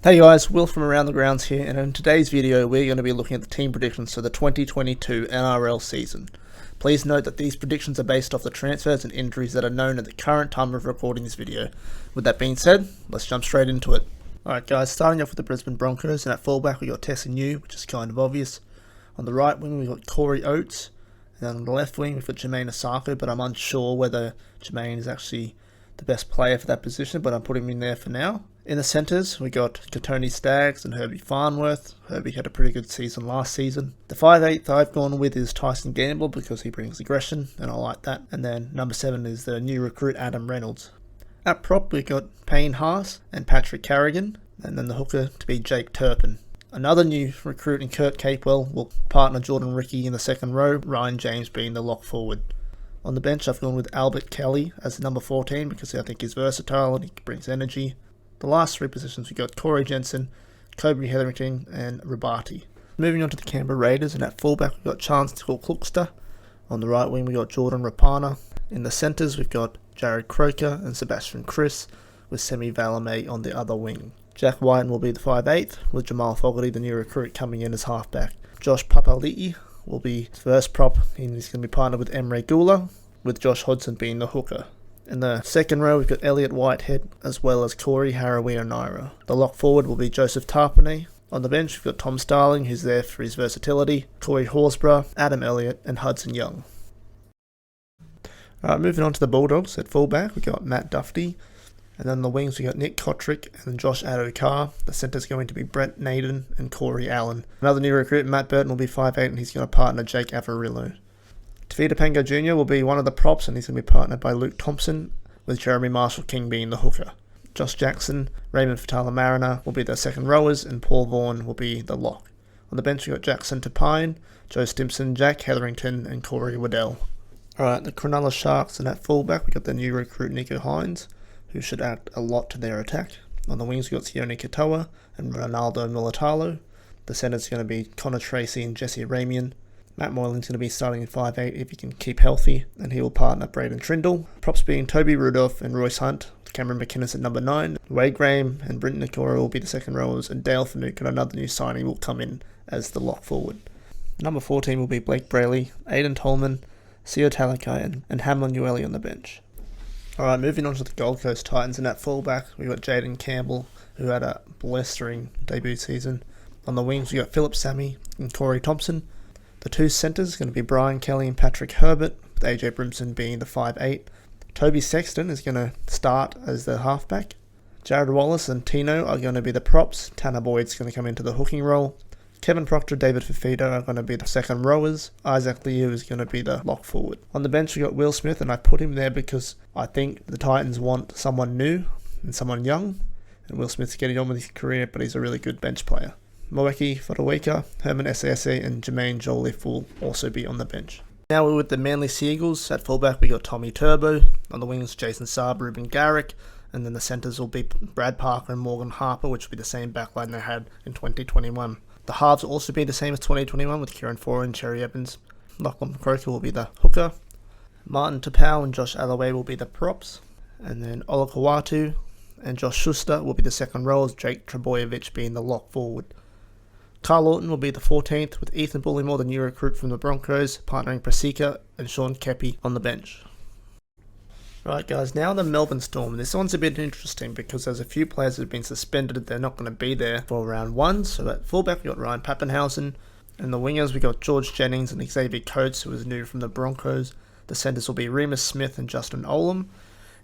Hey guys, Will from Around the Grounds here, and in today's video we're going to be looking at the team predictions for the 2022 NRL season. Please note that these predictions are based off the transfers and injuries that are known at the current time of recording this video. With that being said, let's jump straight into it. Alright guys, starting off with the Brisbane Broncos, and at fullback we got Tessinu, which is kind of obvious. On the right wing we got Corey Oates, and then on the left wing we've got Jermaine Osako, but I'm unsure whether Jermaine is actually the best player for that position, but I'm putting him in there for now. In the centres, we got Katoni Staggs and Herbie Farnworth. Herbie had a pretty good season last season. The 5'8" I've gone with is Tyson Gamble because he brings aggression, and I like that. And then number 7 is the new recruit Adam Reynolds. At prop, we got Payne Haas and Patrick Carrigan, and then the hooker to be Jake Turpin. Another new recruit in Kurt Capewell will partner Jordan Ricky in the second row, Ryan James being the lock forward. On the bench, I've gone with Albert Kelly as number 14 because I think he's versatile and he brings energy. The last three positions we got Corey Jensen, Kobe Hetherington and Rabati. Moving on to the Canberra Raiders, and at fullback we've got Chance Tickle-Kluxter. On the right wing we got Jordan Rapana. In the centres we've got Jared Croker and Sebastian Chris, with Semi Valame on the other wing. Jack Whiten will be the 5'8", with Jamal Fogarty, the new recruit, coming in as halfback. Josh Papali'i will be first prop, and he's going to be partnered with Emre Gula, with Josh Hodgson being the hooker. In the second row, we've got Elliot Whitehead as well as Corey Harawira-Naira. The lock forward will be Joseph Tarpanay. On the bench, we've got Tom Starling, who's there for his versatility, Corey Horsburgh, Adam Elliott, and Hudson Young. Alright, moving on to the Bulldogs. At fullback, we've got Matt Duffy. And then on the wings, we've got Nick Kotrick and Josh Addo-Carr. The centre's going to be Brett Naden and Corey Allen. Another new recruit, Matt Burton, will be 5'8", and he's going to partner Jake Averillo. Tevita Pango Jr. will be one of the props, and he's going to be partnered by Luke Thompson, with Jeremy Marshall-King being the hooker. Josh Jackson, Raymond Fatala-Mariner will be the second rowers, and Paul Vaughan will be the lock. On the bench, we've got Jackson Tapine, Joe Stimson, Jack Hetherington, and Corey Waddell. Alright, the Cronulla Sharks, and at fullback, we've got the new recruit Nico Hines, who should add a lot to their attack. On the wings, we've got Sione Katoa and Ronaldo Mulatalo. The centre's going to be Connor Tracy and Jesse Ramian. Matt Moylan's going to be starting at 5'8" if he can keep healthy, and he will partner Braden Trindle. Props being Toby Rudolph and Royce Hunt, Cameron McInnes at number 9. Wade Graham and Brinton Nakora will be the second rowers, and Dale Finucane and another new signing will come in as the lock forward. Number 14 will be Blake Brayley, Aidan Tolman, Sio Talakai, and Hamlin Ueli on the bench. Alright, moving on to the Gold Coast Titans, and at fullback we've got Jaden Campbell, who had a blistering debut season. On the wings we've got Philip Sammy and Corey Thompson. The two centres are going to be Brian Kelly and Patrick Herbert, with AJ Brimson being the 5'8". Toby Sexton is going to start as the halfback. Jared Wallace and Tino are going to be the props. Tanner Boyd's going to come into the hooking role. Kevin Proctor, David Fafita are going to be the second rowers. Isaac Liu is going to be the lock forward. On the bench we got Will Smith, and I put him there because I think the Titans want someone new and someone young. And Will Smith's getting on with his career, but he's a really good bench player. Moeki Fotuaika, Herman Esese, and Jermaine Jolliffe will also be on the bench. Now we're with the Manly Seagulls. At fullback we got Tommy Turbo. On the wings, Jason Saab, Ruben Garrick. And then the centres will be Brad Parker and Morgan Harper, which will be the same backline they had in 2021. The halves will also be the same as 2021 with Kieran Foran and Cherry Evans. Lachlan Croker will be the hooker. Martin Tapau and Josh Alloway will be the props. And then Olakawatu and Josh Schuster will be the second rowers, Jake Trebojevic being the lock forward. Carl Lawton will be the 14th, with Ethan Bullimore, the new recruit from the Broncos, partnering Prasika and Sean Kepi on the bench. Right guys, now the Melbourne Storm. This one's a bit interesting because there's a few players that have been suspended. They're not going to be there for round 1. So at fullback we got Ryan Pappenhausen. And the wingers we got George Jennings and Xavier Coates, who is new from the Broncos. The centres will be Remus Smith and Justin Olam.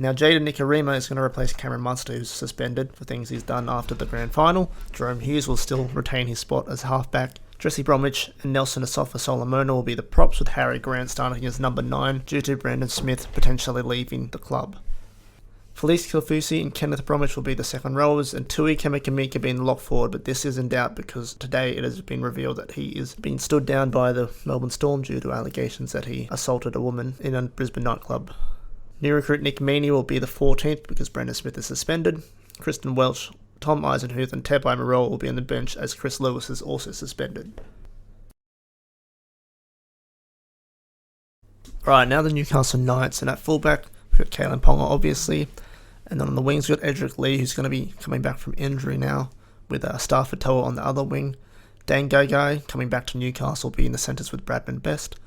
Now Jaden Nikorima is going to replace Cameron Munster, who's suspended for things he's done after the grand final. Jerome Hughes will still retain his spot as halfback. Jesse Bromwich and Nelson Asafa Solomona will be the props, with Harry Grant starting as number 9 due to Brandon Smith potentially leaving the club. Felice Kilfusi and Kenneth Bromwich will be the second rowers, and Tui Kemikamika being the lock forward, but this is in doubt because today it has been revealed that he is being stood down by the Melbourne Storm due to allegations that he assaulted a woman in a Brisbane nightclub. New recruit Nick Meaney will be the 14th because Brandon Smith is suspended. Kristen Welch, Tom Eisenhuth and Tebai Morrell will be on the bench as Chris Lewis is also suspended. Right, now the Newcastle Knights, and at fullback we've got Kalen Ponga obviously, and then on the wings we've got Edric Lee, who's going to be coming back from injury now, with Stafford Toa on the other wing. Dane Gagai, coming back to Newcastle, will be in the centres with Bradman Best.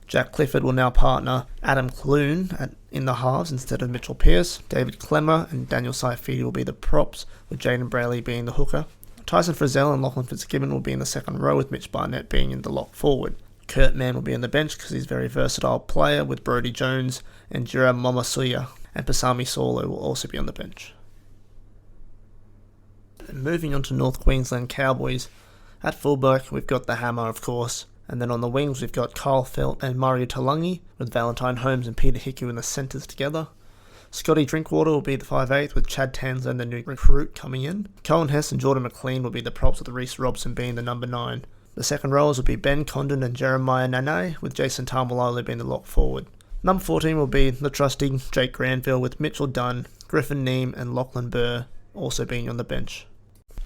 Jack Clifford will now partner Adam Clune in the halves instead of Mitchell Pearce. David Clemmer and Daniel Saifidi will be the props, with Jaden Brayley being the hooker. Tyson Frizzell and Lachlan Fitzgibbon will be in the second row, with Mitch Barnett being in the lock forward. Kurt Mann will be on the bench because he's a very versatile player, with Brodie Jones and Jira Momasuya. And Pasami Solo will also be on the bench. And moving on to North Queensland Cowboys. At fullback, we've got the Hammer, of course. And then on the wings, we've got Kyle Felt and Murray Talangi, with Valentine Holmes and Peter Hickey in the centres together. Scotty Drinkwater will be the 5'8", with Chad Townsend, the new recruit, coming in. Cohen Hess and Jordan McLean will be the props, with Reece Robson being the number 9. The second rowers will be Ben Condon and Jeremiah Nane, with Jason Tamalolo being the lock forward. Number 14 will be the trusty Jake Granville, with Mitchell Dunn, Griffin Neame and Lachlan Burr also being on the bench.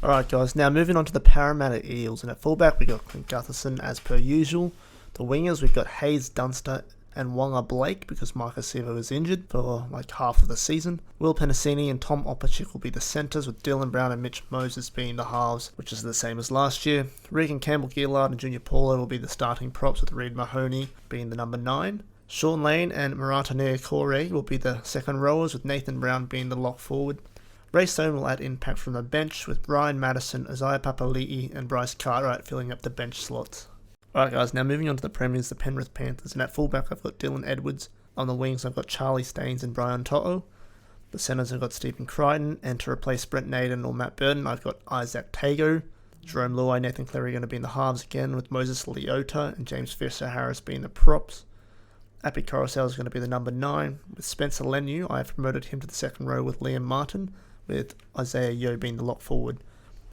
Alright guys, now moving on to the Parramatta Eels, and at fullback we've got Clint Gutherson as per usual. The wingers we've got Hayes Dunster and Wonga Blake, because Marcus Sivo is injured for like half of the season. Will Penasini and Tom Opachik will be the centres, with Dylan Brown and Mitch Moses being the halves, which is the same as last year. Regan Campbell-Gillard and Junior Paulo will be the starting props, with Reid Mahoney being the number 9. Sean Lane and Marata Niokore will be the second rowers, with Nathan Brown being the lock forward. Ray Stone will add impact from the bench, with Ryan Madison, Isaiah Papali'i and Bryce Cartwright filling up the bench slots. Alright guys, now moving on to the Premiers, the Penrith Panthers, and at fullback I've got Dylan Edwards. On the wings I've got Charlie Staines and Brian To'o. The centres I've got Stephen Crichton, and to replace Brent Naden or Matt Burton I've got Isaac Tago. Jerome Luai, Nathan Cleary are going to be in the halves again, with Moses Leota and James Fisher-Harris being the props. Api Coruscant is going to be the number 9, with Spencer Leniu. I have promoted him to the second row with Liam Martin, with Isaiah Yeo being the lock forward.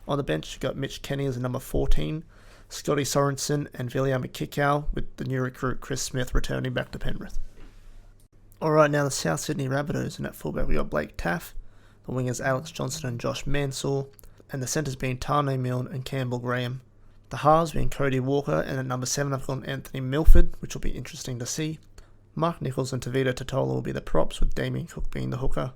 On the bench, you've got Mitch Kenny as the number 14, Scotty Sorensen and Villiam Kikau, with the new recruit Chris Smith returning back to Penrith. Alright, now the South Sydney Rabbitohs, and at fullback we got Blake Taff, the wingers Alex Johnson and Josh Mansour, and the centres being Tane Milne and Campbell Graham. The halves being Cody Walker, and at number 7 I've got Anthony Milford, which will be interesting to see. Mark Nichols and Tavita Totola will be the props, with Damien Cook being the hooker.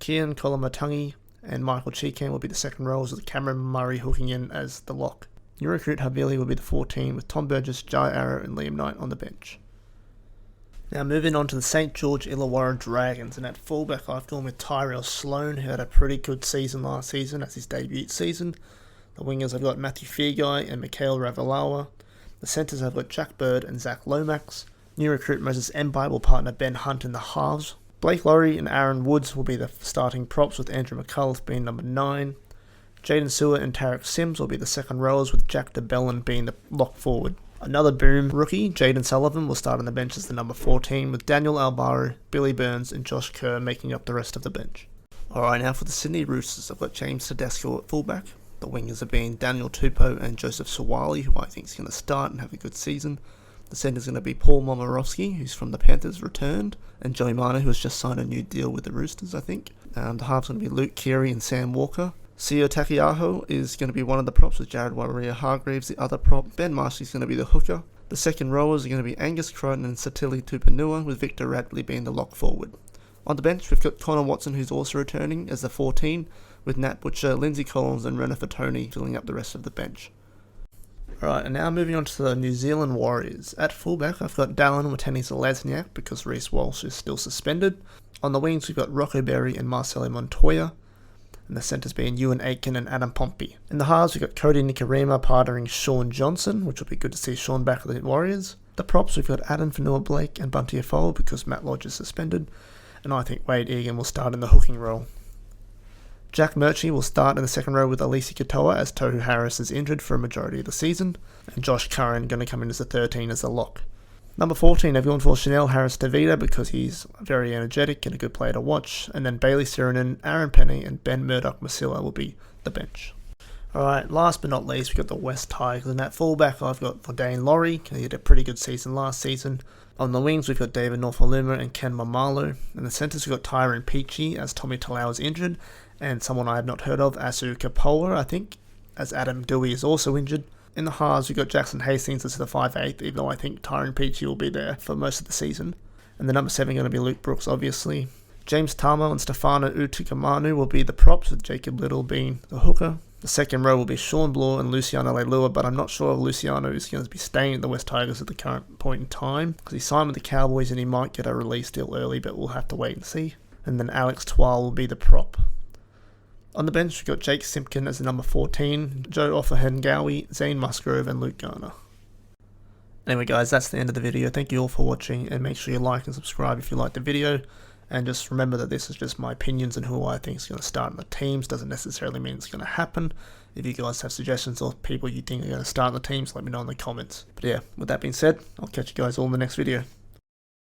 Kian Kolamatangi and Michael Cheekan will be the second rowers, with Cameron Murray hooking in as the lock. New recruit Havili will be the 14, with Tom Burgess, Jai Arrow and Liam Knight on the bench. Now moving on to the St George Illawarra Dragons, and at fullback I've gone with Tyrell Sloan, who had a pretty good season last season as his debut season. The wingers I've got Matthew Feagai and Mikhail Ravalawa. The centres I've got Jack Bird and Zach Lomax. New recruit Moses Mbai will partner Ben Hunt in the halves. Blake Laurie and Aaron Woods will be the starting props, with Andrew McCullough being number 9. Jaden Sewer and Tarek Sims will be the second rowers, with Jack DeBellin being the lock forward. Another boom rookie, Jaden Sullivan, will start on the bench as the number 14, with Daniel Albaro, Billy Burns and Josh Kerr making up the rest of the bench. Alright, now for the Sydney Roosters, I've got James Tedesco at fullback. The wingers are being Daniel Tupou and Joseph Sawali, who I think is going to start and have a good season. The centre is going to be Paul Momorowski, who's from the Panthers, returned, and Joey Mano, who has just signed a new deal with the Roosters, I think. The halves are going to be Luke Keary and Sam Walker. Sio Takiaho is going to be one of the props, with Jared Warrior-Hargreaves the other prop. Ben Marshall is going to be the hooker. The second rowers are going to be Angus Crichton and Satili Tupanua, with Victor Radley being the lock forward. On the bench, we've got Connor Watson, who's also returning as the 14, with Nat Butcher, Lindsay Collins and Renner Fatoni filling up the rest of the bench. Alright, and now moving on to the New Zealand Warriors. At fullback, I've got Dallin Watene-Zelezniak, because Reece Walsh is still suspended. On the wings, we've got Rocco Berry and Marcelo Montoya, and the centres being Ewan Aitken and Adam Pompey. In the halves, we've got Cody Nikarima partnering Sean Johnson, which will be good to see Sean back at the Warriors. The props, we've got Adam Fanua-Blake and Bunty Afoa, because Matt Lodge is suspended, and I think Wade Egan will start in the hooking role. Jack Murchie will start in the second row with Alisi Katoa, as Tohu Harris is injured for a majority of the season, and Josh Curran going to come in as the 13 as a lock. Number 14, I've gone for Chanel Harris-Davida, because he's very energetic and a good player to watch, and then Bailey Sirinen, Aaron Penny and Ben Murdoch-Masila will be the bench. Alright, last but not least, we've got the West Tigers, and at fullback I've got Dane Laurie, he had a pretty good season last season. On the wings we've got David Norfoluma and Ken Mamalo, and the centres we've got Tyrone Peachy, as Tommy Talau is injured, and someone I have not heard of, Asu Kapola, I think, as Adam Dewey is also injured. In the halves, we've got Jackson Hastings as the 5'8", even though I think Tyrone Peachy will be there for most of the season. And the number 7 going to be Luke Brooks, obviously. James Tamo and Stefano Utukamanu will be the props, with Jacob Little being the hooker. The second row will be Sean Bloor and Luciano Leilua, but I'm not sure if Luciano is going to be staying at the West Tigers at the current point in time, because he signed with the Cowboys and he might get a release deal early, but we'll have to wait and see. And then Alex Twal will be the prop. On the bench, we've got Jake Simpkin as the number 14, Joe Offahengawi, Zane Musgrove, and Luke Garner. Anyway guys, that's the end of the video. Thank you all for watching, and make sure you like and subscribe if you liked the video. And just remember that this is just my opinions and who I think is going to start in the teams. Doesn't necessarily mean it's going to happen. If you guys have suggestions or people you think are going to start in the teams, let me know in the comments. But yeah, with that being said, I'll catch you guys all in the next video.